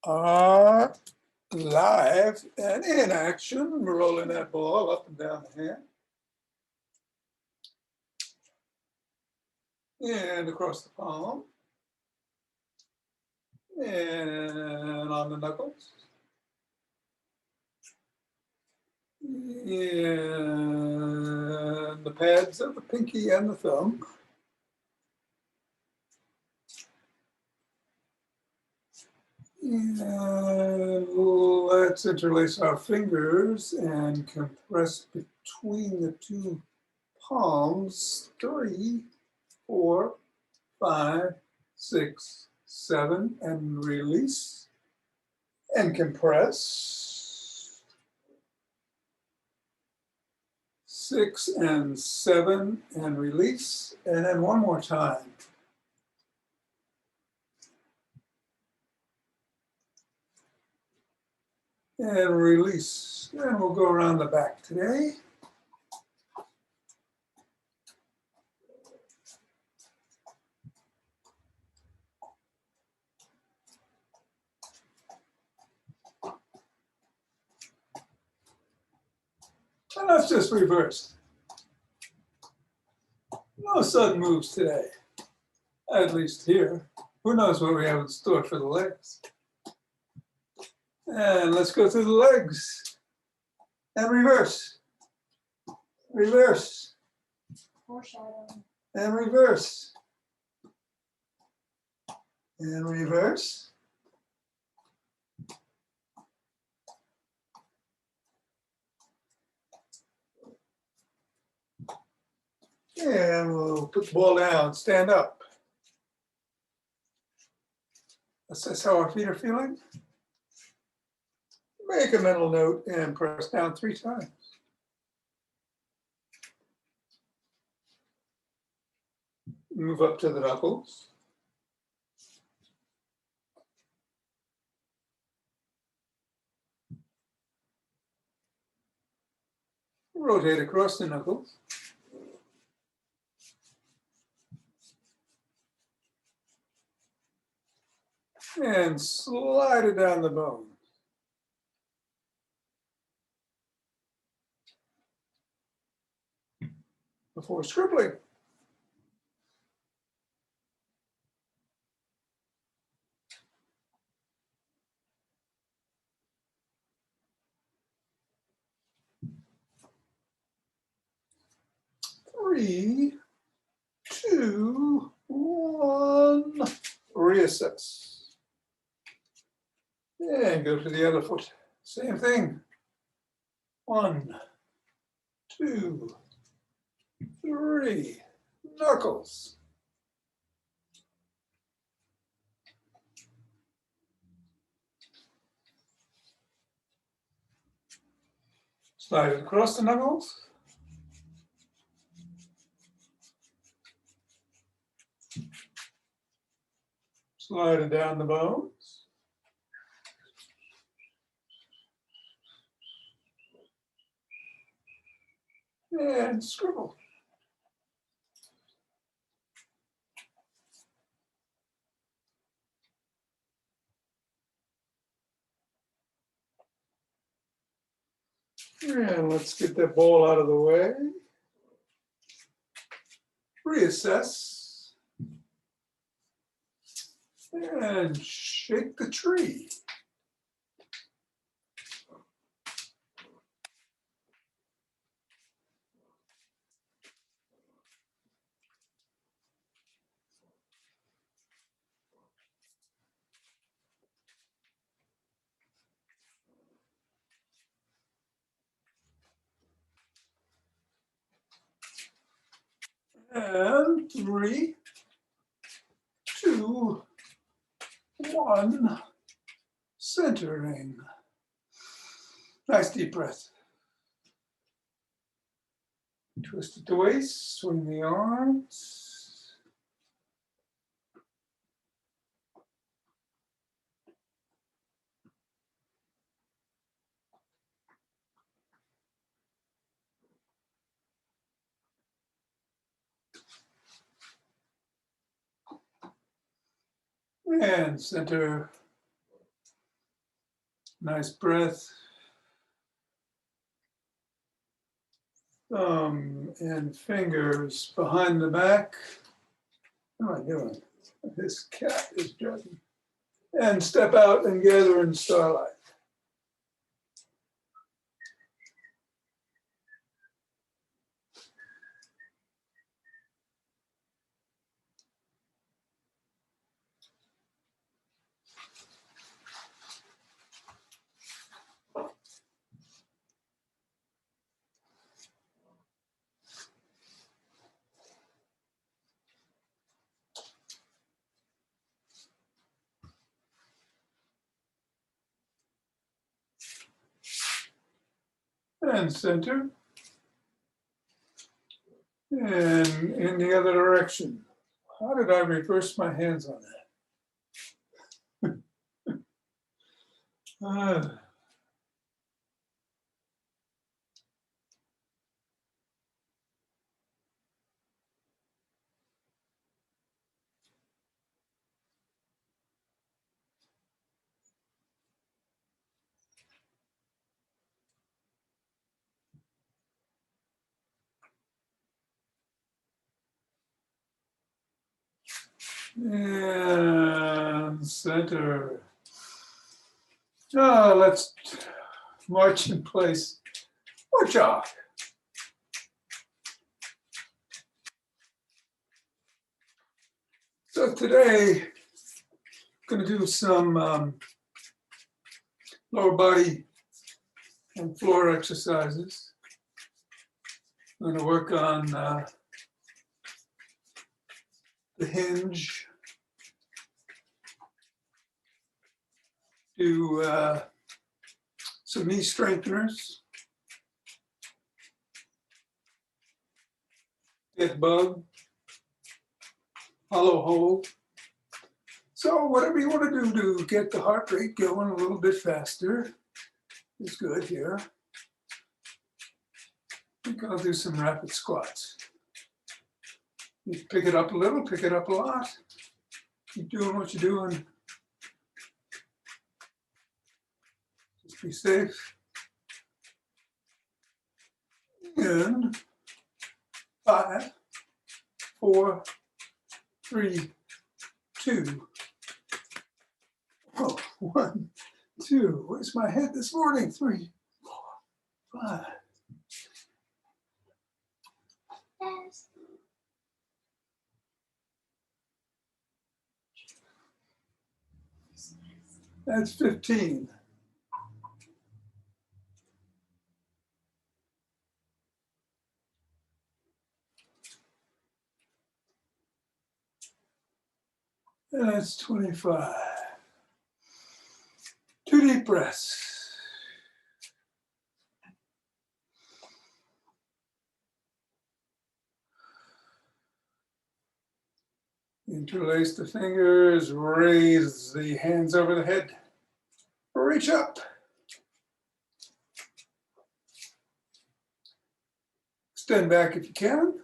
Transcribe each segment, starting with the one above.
are live and in action, rolling that ball up and down the hand and across the palm and on the knuckles and the pads of the pinky and the thumb. And let's interlace our fingers and compress between the two palms. 3, 4, 5, 6, 7, and release. And compress. 6 and 7, and release. And then one more time. And release. And we'll go around the back today. And that's just reversed. No sudden moves today, at least here. Who knows what we have in store for the legs. And let's go through the legs. And reverse. Reverse. Foreshadowing. And reverse. And reverse. And we'll put the ball down, stand up. Assess how our feet are feeling. Make a mental note and press down 3 times. Move up to the knuckles. Rotate across the knuckles. And slide it down the bone. Before scribbling. Three, 2, 1. Reassess. And go to the other foot. Same thing. 1, 2, 3. Knuckles. Slide it across the knuckles. Slide it down the bones. And scribble. And let's get that ball out of the way. Reassess. And shake the tree. And 3, 2, 1. Centering. Nice deep breath. Twist at the waist, swing the arms. And center. Nice breath. Thumb and fingers behind the back. What am I doing? This cat is driving. And step out and gather in starlight. And center. And in the other direction. How did I reverse my hands on that? And center. Oh, let's march in place or jog. So today, I'm going to do some lower body and floor exercises. I'm going to work on the hinge, do some knee strengtheners, get bug, hollow hold. So whatever you want to do to get the heart rate going a little bit faster is good here. I think I'll do some rapid squats. You pick it up a little, pick it up a lot. Keep doing what you're doing. Just be safe. And 5, 4, 3, 2. Oh, 1, 2. Where's my head this morning? 3, 4, 5. Yes. That's 15. And that's 25. 2 deep breaths. Interlace the fingers, raise the hands over the head. Reach up. Extend back if you can.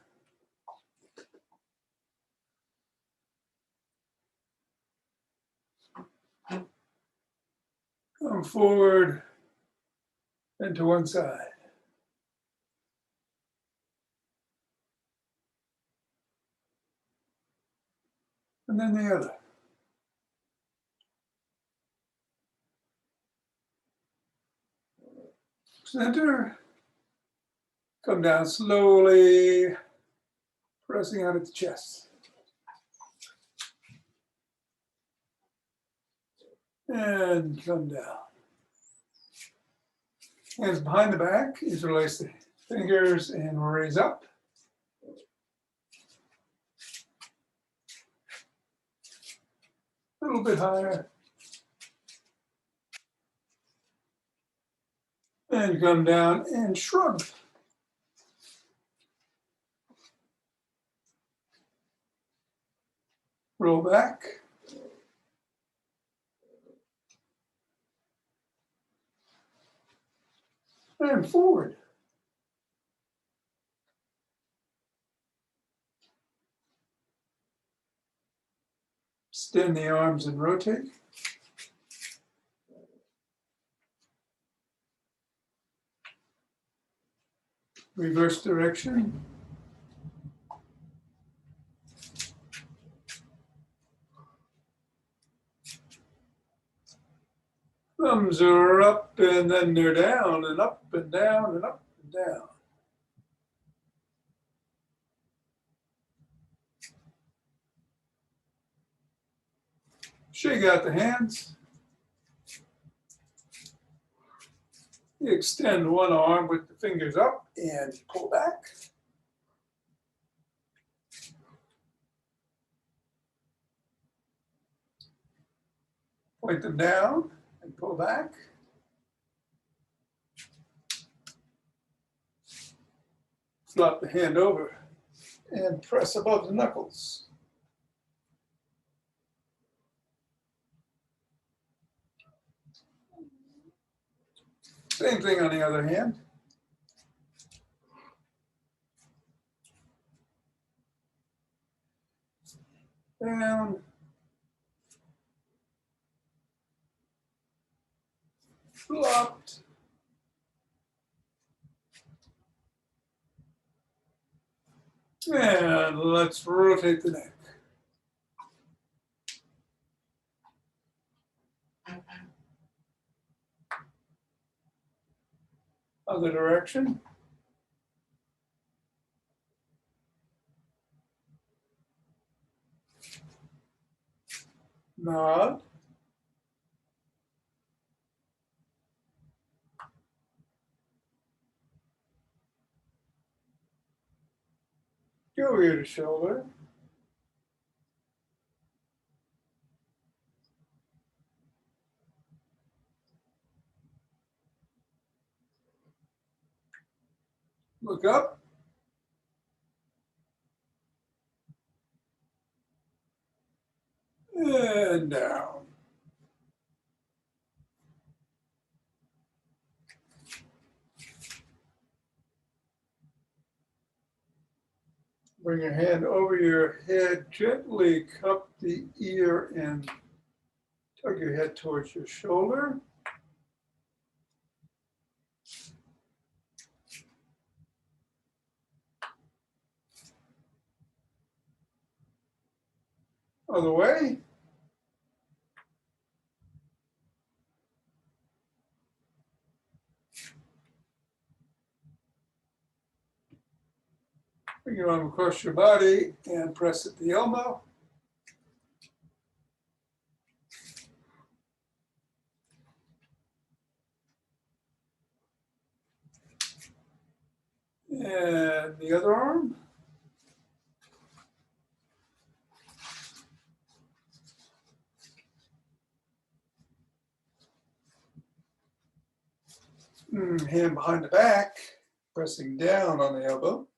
Come forward and to one side. And then the other. Center. Come down slowly, pressing out at the chest. And come down. Hands behind the back, interlace the fingers and raise up. A little bit higher. And come down and shrug. Roll back. And forward. Extend the arms and rotate. reverse direction. Thumbs are up and then they're down and up and down and up and down. Shake out the hands. You extend one arm with the fingers up and pull back. Point them down and pull back. Flop the hand over and press above the knuckles. Same thing on the other hand. Down. Flopped. And let's rotate the neck. Other direction. Nod. Go ear to shoulder. Look up. And down. Bring your hand over your head, gently cup the ear and tug your head towards your shoulder. Other way. Bring your arm across your body and press at the elbow. And the other arm. Hand behind the back, pressing down on the elbow.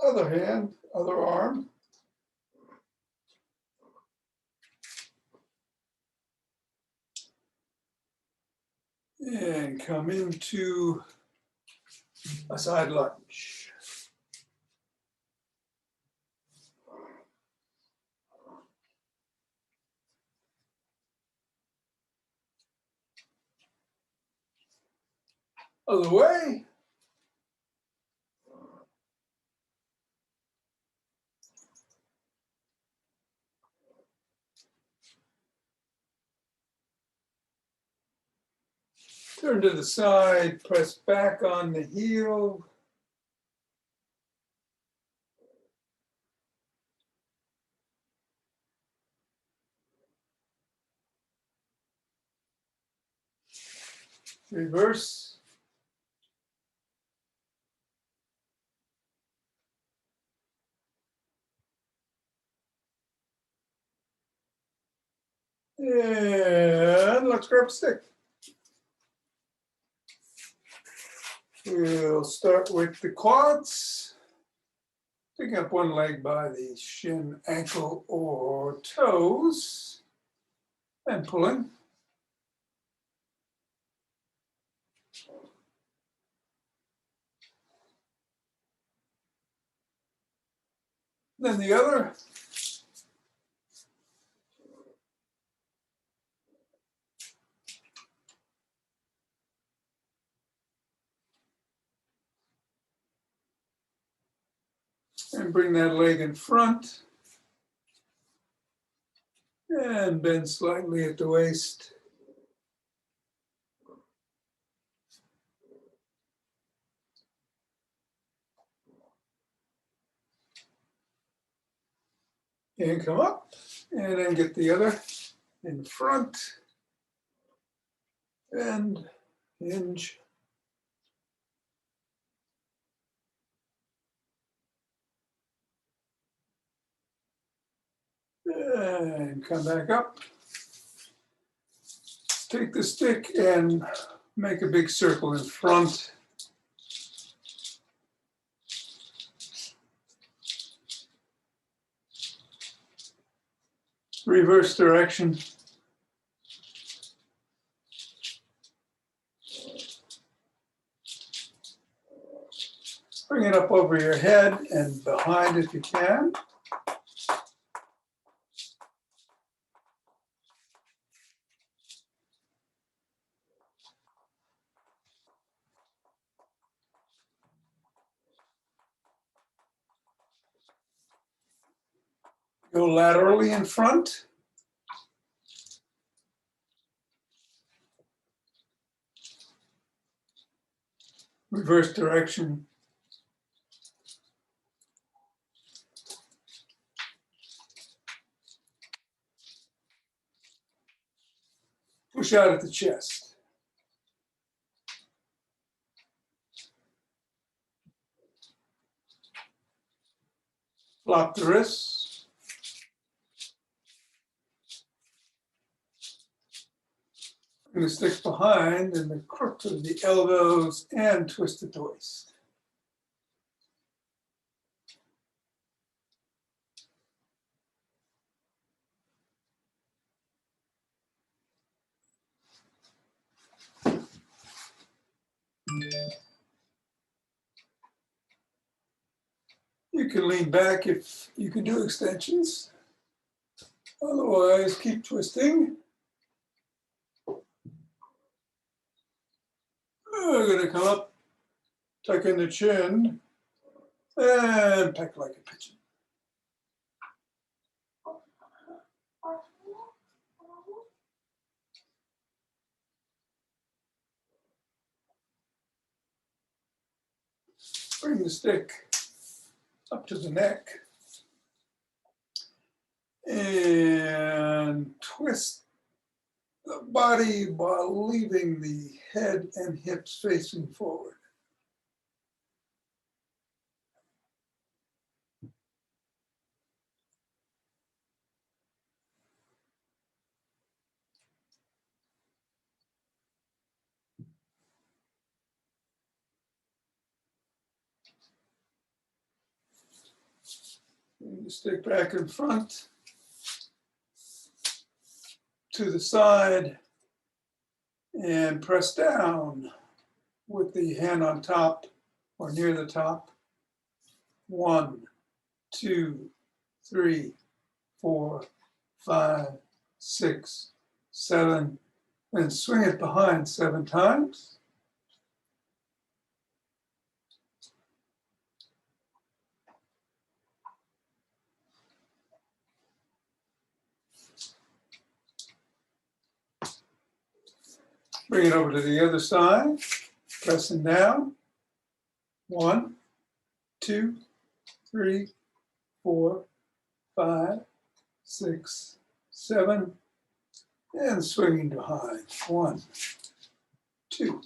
Other hand, other arm. And come into a side lunge. Other way. Turn to the side, press back on the heel. Reverse. And let's grab a stick. We'll start with the quads. Picking up one leg by the shin, ankle, or toes, and pulling. Then the other. And bring that leg in front. And bend slightly at the waist. And come up. And then get the other in front. And hinge. And come back up. Take the stick and make a big circle in front. Reverse direction. Bring it up over your head and behind if you can. Go laterally in front. Reverse direction. Push out at the chest. Flop the wrists. Bring the stick behind and the crook of the elbows and twist at the waist. You can lean back if you can do extensions. Otherwise, keep twisting. We're going to come up, tuck in the chin, and peck like a pigeon. Bring the stick up to the neck and twist the body while leaving the head and hips facing forward. Bring the stick back in front, to the side, and press down with the hand on top or near the top. 1, 2, 3, 4, 5, 6, 7, and swing it behind 7 times. Bring it over to the other side, pressing down. 1, 2, 3, 4, 5, 6, 7, and swinging behind. 1, 2.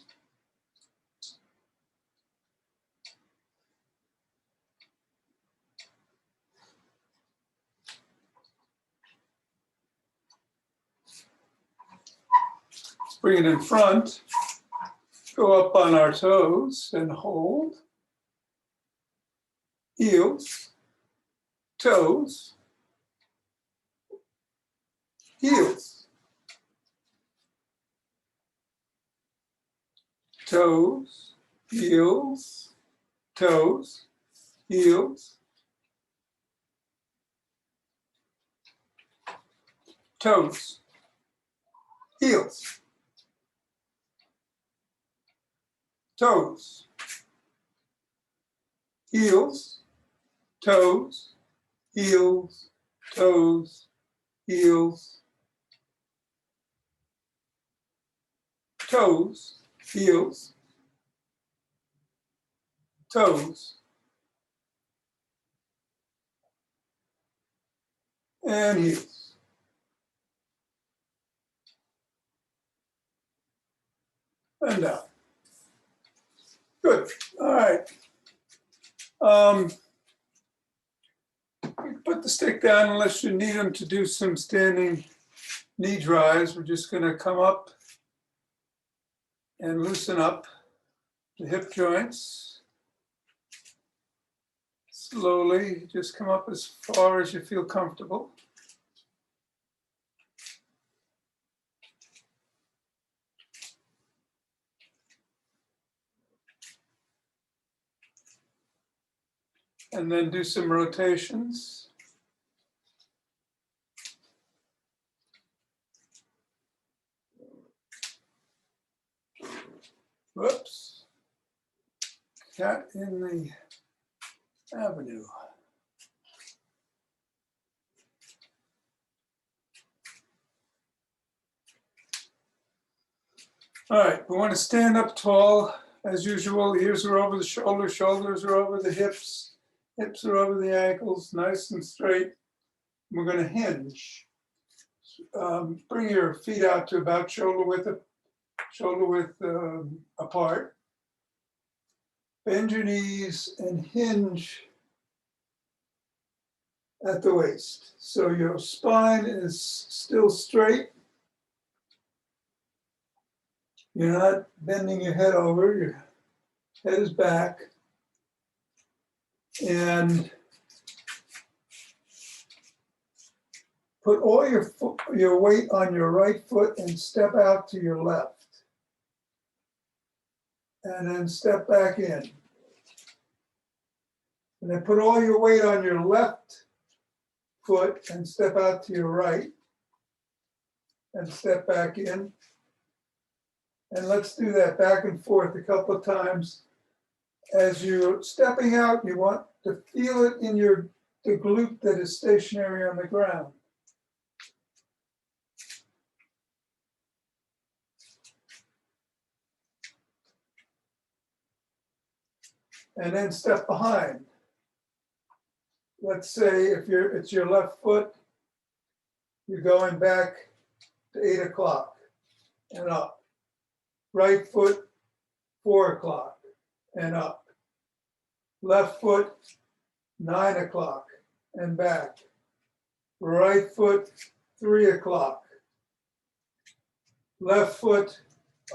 Bring it in front, go up on our toes and hold. Heels, toes, heels, toes, heels, toes, heels, toes, heels, toes, heels, toes, heels, toes, heels, toes, heels, toes, and heels. And down. Good. All right. Put the stick down unless you need them to do some standing knee drives. We're just going to come up and loosen up the hip joints. Slowly, just come up as far as you feel comfortable. And then do some rotations. Whoops. Cat in the avenue. All right, we want to stand up tall as usual. Ears are over the shoulders, shoulders are over the hips, hips are over the ankles, nice and straight. We're going to hinge. Bring your feet out to about shoulder width apart. Bend your knees and hinge at the waist. So your spine is still straight. You're not bending your head over, your head is back. And put all your weight on your right foot and step out to your left. And then step back in. And then put all your weight on your left foot and step out to your right. And step back in. And let's do that back and forth a couple of times. As you're stepping out, you want to feel it in the glute that is stationary on the ground. And then step behind. Let's say if it's your left foot, you're going back to 8 o'clock and up. Right foot, 4 o'clock and up. Left foot, 9 o'clock and back. Right foot, 3 o'clock. Left foot,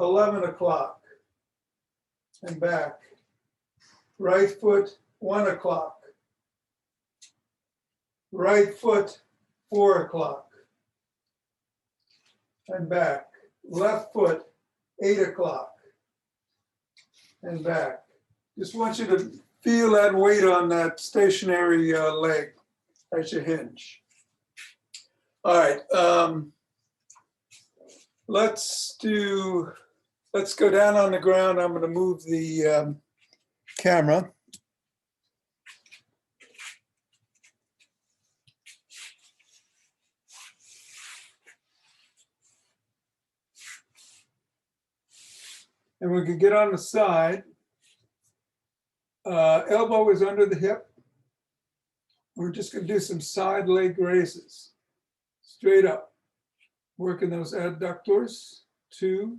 11 o'clock and back. Right foot, 1 o'clock. Right foot, 4 o'clock and back. Left foot, 8 o'clock and back. Just want you to feel that weight on that stationary leg as you hinge. All right, let's go down on the ground. I'm going to move the camera. And we can get on the side. Elbow is under the hip. We're just going to do some side leg raises. Straight up. Working those adductors. 2,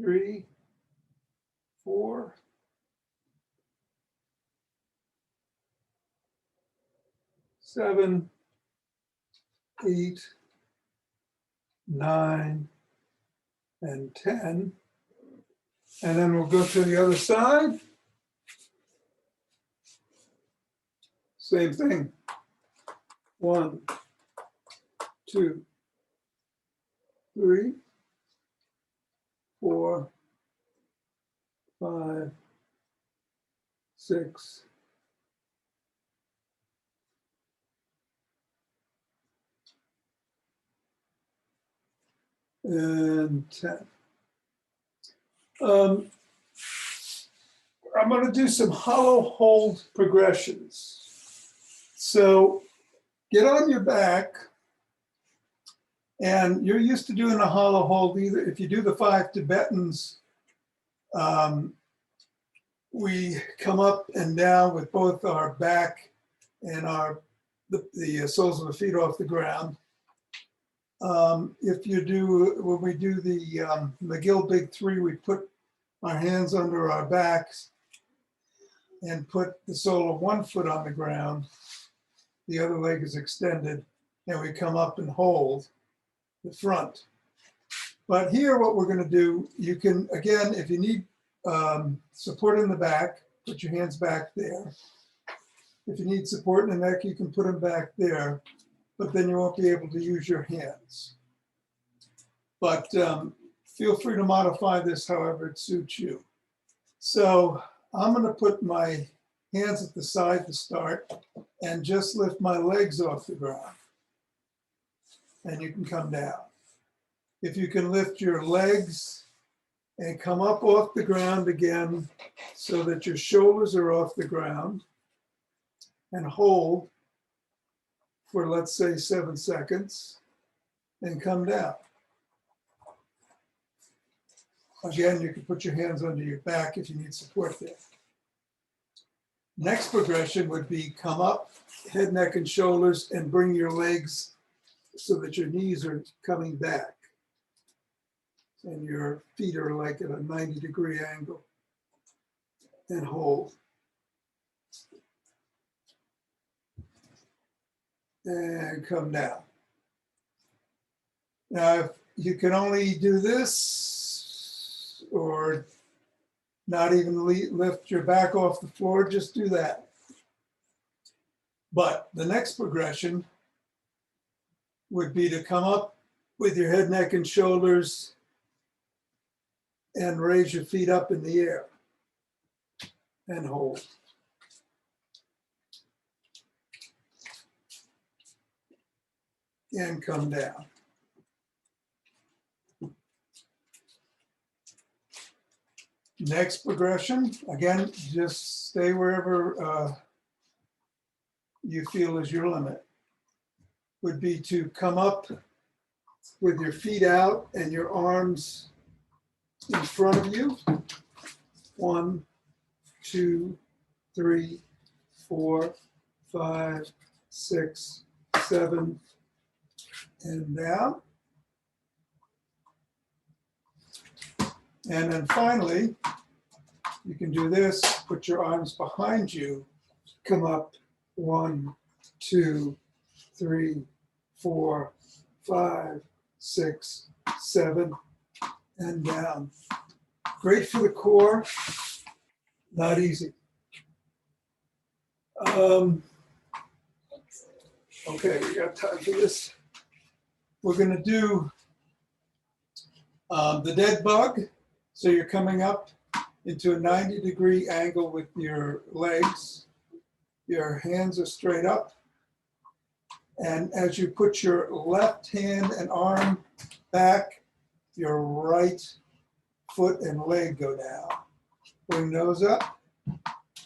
3, 4. 7, 8, 9, and 10. And then we'll go to the other side. Same thing. 1, 2, 3, 4, 5, 6, 10. I'm going to do some hollow hold progressions. So get on your back, and you're used to doing a hollow hold. Either if you do the 5 Tibetans, we come up and down with both our back and the soles of the feet off the ground. If you do, when we do the McGill Big 3, we put our hands under our backs and put the sole of one foot on the ground. The other leg is extended, and we come up and hold the front. But here, what we're going to do, you can, again, if you need support in the back, put your hands back there. If you need support in the neck, you can put them back there, but then you won't be able to use your hands. But feel free to modify this however it suits you. So I'm going to put my hands at the side to start and just lift my legs off the ground. And you can come down. If you can lift your legs and come up off the ground again so that your shoulders are off the ground, and hold for, let's say, 7 seconds, and come down. Again, you can put your hands under your back if you need support there. Next progression would be come up, head, neck, and shoulders, and bring your legs so that your knees are coming back. And your feet are like at a 90-degree angle. And hold. And come down. Now, if you can only do this or not even lift your back off the floor, just do that. But the next progression would be to come up with your head, neck, and shoulders and raise your feet up in the air and hold. And come down. Next progression, again, just stay wherever you feel is your limit, would be to come up with your feet out and your arms in front of you. 1, 2, 3, 4, 5, 6, 7, and down. And then finally, you can do this, put your arms behind you, come up 1, 2, 3, 4, 5, 6, 7, and down. Great for the core, not easy. Okay, we got time for this. We're going to do the dead bug. So you're coming up into a 90-degree angle with your legs. Your hands are straight up. And as you put your left hand and arm back, your right foot and leg go down. Bring those up.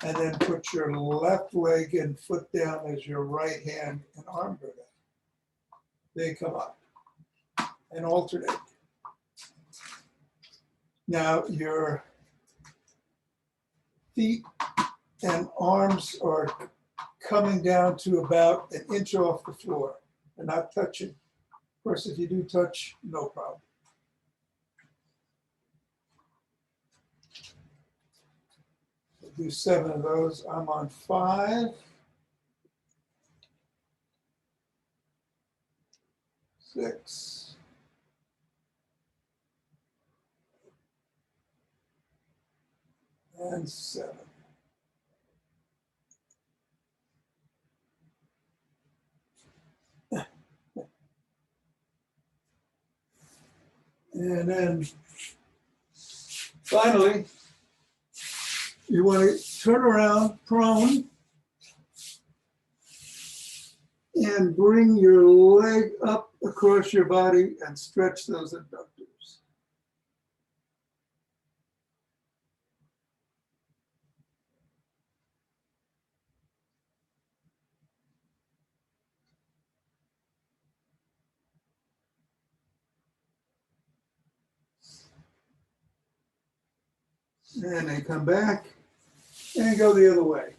And then put your left leg and foot down as your right hand and arm go down. They come up and alternate. Now your feet and arms are coming down to about 1 inch off the floor. They're not touching. Of course, if you do touch, no problem. We'll do 7 of those. I'm on 5. 6. And 7. And then finally, you want to turn around prone and bring your leg up across your body and stretch those abductors. And they come back and go the other way.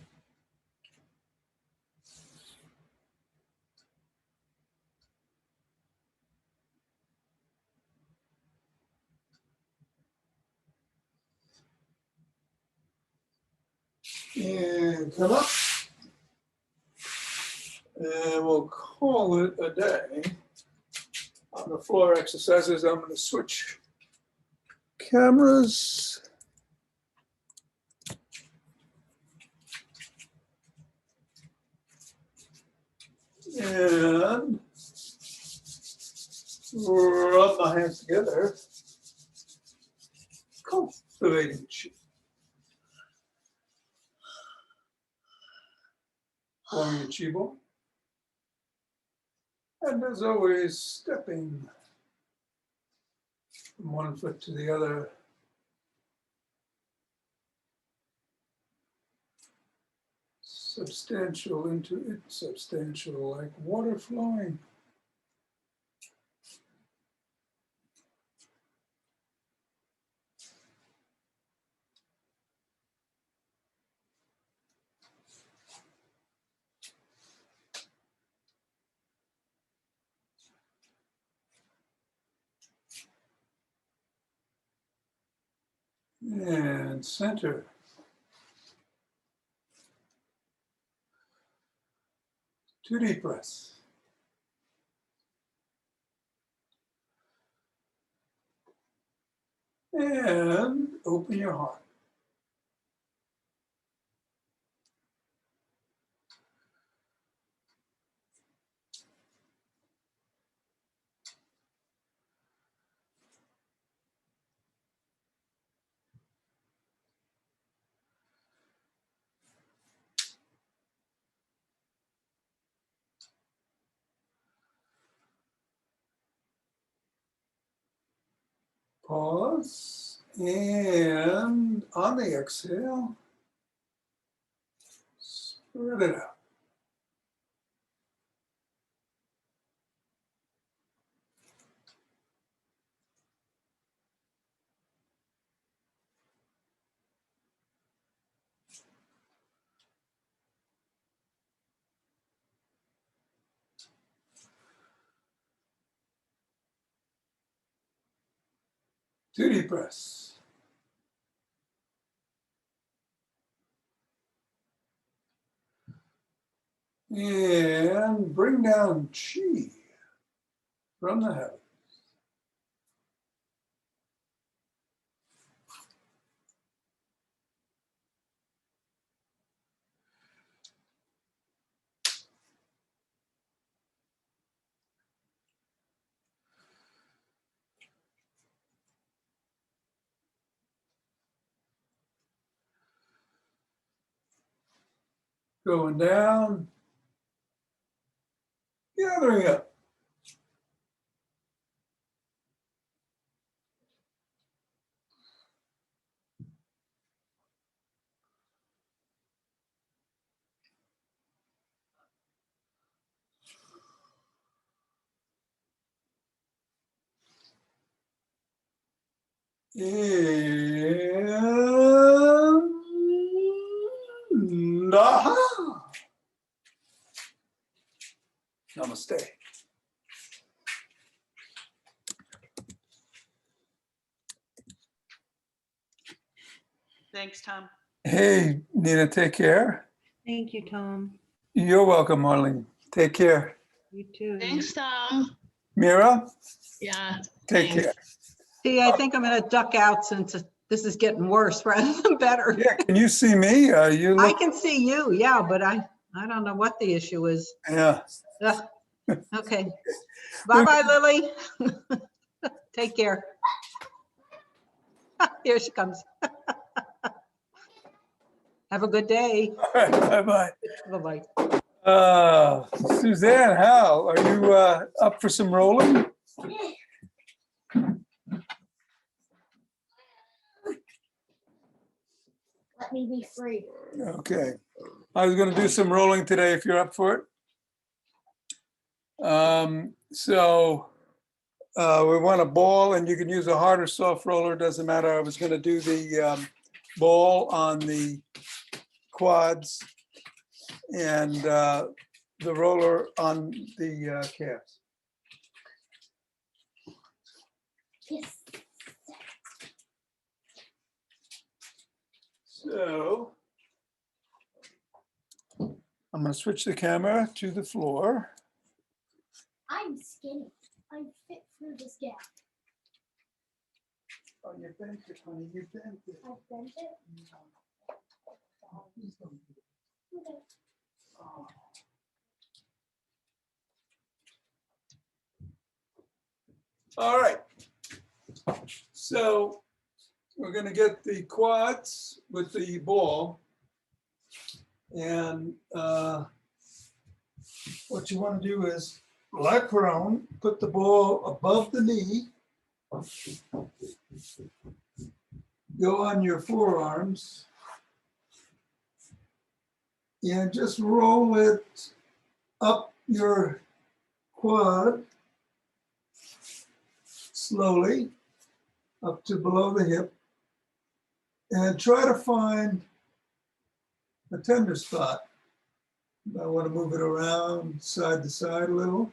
And come up. And we'll call it a day. On the floor exercises, I'm going to switch cameras. And rub my hands together. Cultivating chi. Forming a chi ball. And as always, stepping from one foot to the other. Substantial into insubstantial, like water flowing. And center. Two deep breaths. And open your heart. Pause. And on the exhale, spread it out. Two deep breaths. And bring down chi from the heavens. Going down, gathering up. And aha! Namaste. Thanks, Tom. Hey, Nina, take care. Thank you, Tom. You're welcome, Marlene. Take care. You too. Thanks, Tom. Mira, Yeah. take thanks. care. See, I think I'm going to duck out since this is getting worse rather than better. Yeah, can you see me? You I look, can see you, yeah, but I don't know what the issue is. yeah. Ugh. Okay. Bye-bye, Lily. Take care. Here she comes. Have a good day. All right, bye-bye. Bye-bye. Suzanne, Hal, are you up for some rolling? Let me be free. Okay. I was going to do some rolling today if you're up for it. We want a ball, and you can use a hard or soft roller, doesn't matter. I was going to do the ball on the quads and the roller on the calves. Yes. So I'm going to switch the camera to the floor. I'm skinny. I'm fit through this gap. Oh, you bent it, honey. You bent it. I bent it. Please don't do it. Okay. Oh. All right. So we're going to get the quads with the ball. And what you want to do is lie prone, put the ball above the knee, go on your forearms, and just roll it up your quad slowly up to below the hip, and try to find a tender spot. I want to move it around side to side a little.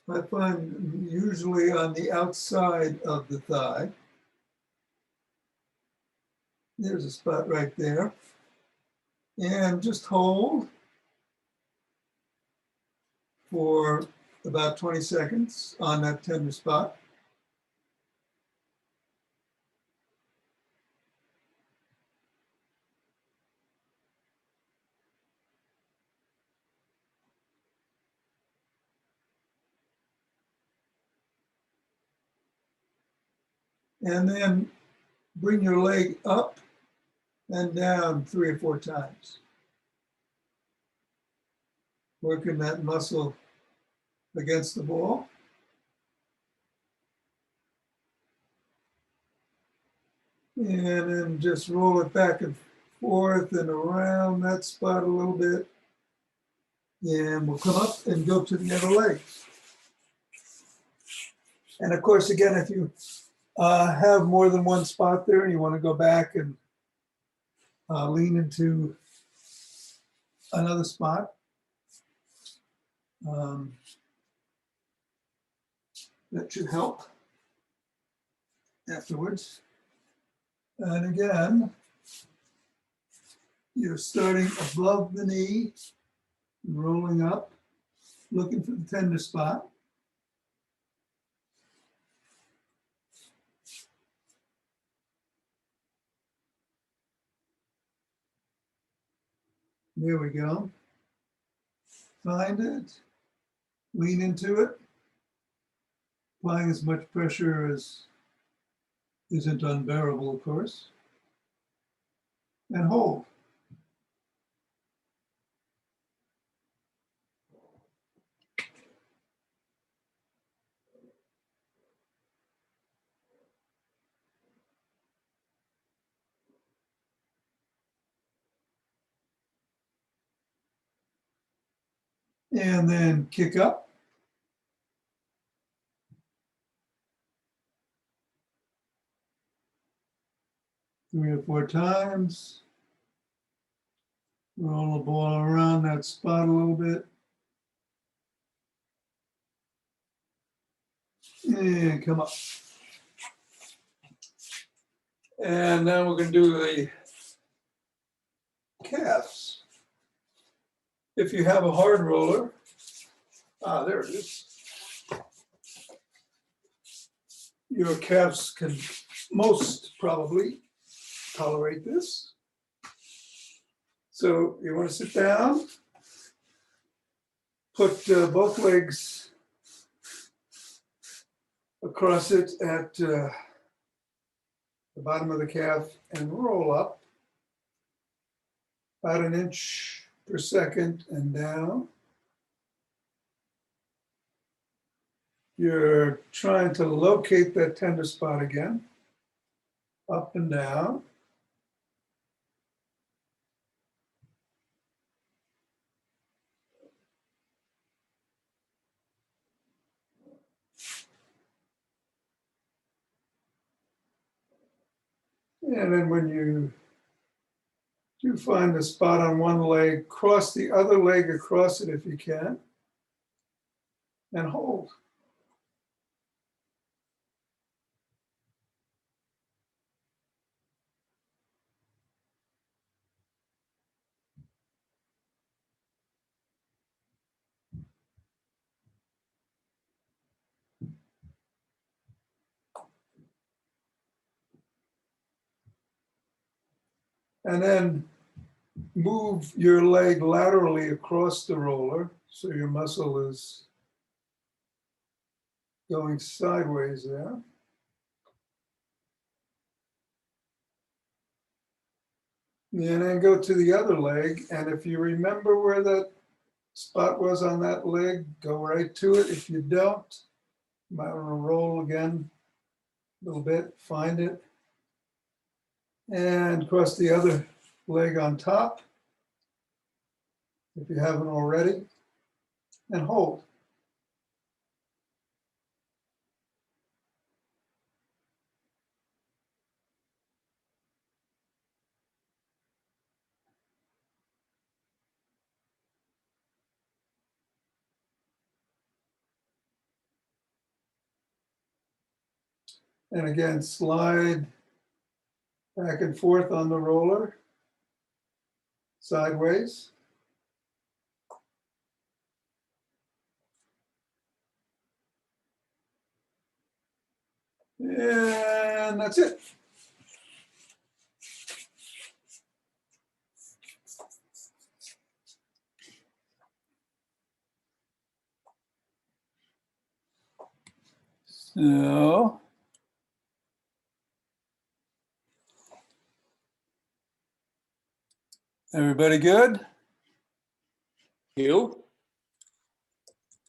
I find usually on the outside of the thigh. There's a spot right there. And just hold for about 20 seconds on that tender spot. And then bring your leg up and down 3 or 4 times. Working that muscle against the ball. And then just roll it back and forth and around that spot a little bit. And we'll come up and go to the other leg. And of course, again, if you have more than one spot there and you want to go back and lean into another spot, that should help afterwards. And again, you're starting above the knee, rolling up, looking for the tender spot. There we go. Find it, lean into it, applying as much pressure as isn't unbearable, of course, and hold. And then kick up. Three or 4 times. Roll the ball around that spot a little bit. And come up. And now we're going to do the calves. If you have a hard roller, there it is. Your calves can most probably tolerate this. So you want to sit down, put both legs across it at the bottom of the calf and roll up about 1 inch per second and down. You're trying to locate that tender spot again, up and down. And then when you do find the spot on one leg, cross the other leg across it if you can, and hold. And then move your leg laterally across the roller so your muscle is going sideways there. And then go to the other leg, and if you remember where that spot was on that leg, go right to it. If you don't, you might want to roll again a little bit, find it, and cross the other leg on top, if you haven't already, and hold. And again, slide back and forth on the roller, sideways. And that's it. So, everybody good? You?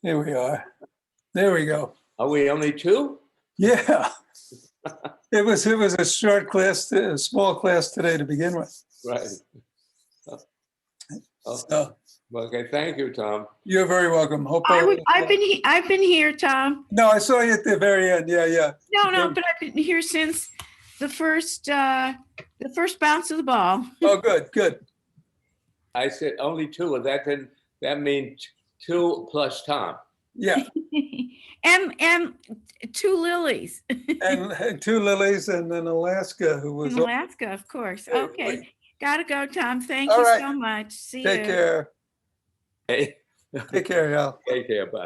Here we are. There we go. Are we only two? Yeah. It was a short class, a small class today to begin with. Right. Oh, So, okay, thank you, Tom. you're very welcome. Hope I've been here, Tom. No, I saw you at the very end. Yeah. No, but I've been here since the first bounce of the ball. Oh, good. I said only two, and that means two plus Tom. Yeah. and two lilies And two Lilies and then Alaska, who was. in Alaska, of course. Yeah, Okay, right. gotta go, Tom. Thank All you right. so much. See Take you. care. Hey, Take care, y'all. take care, bye.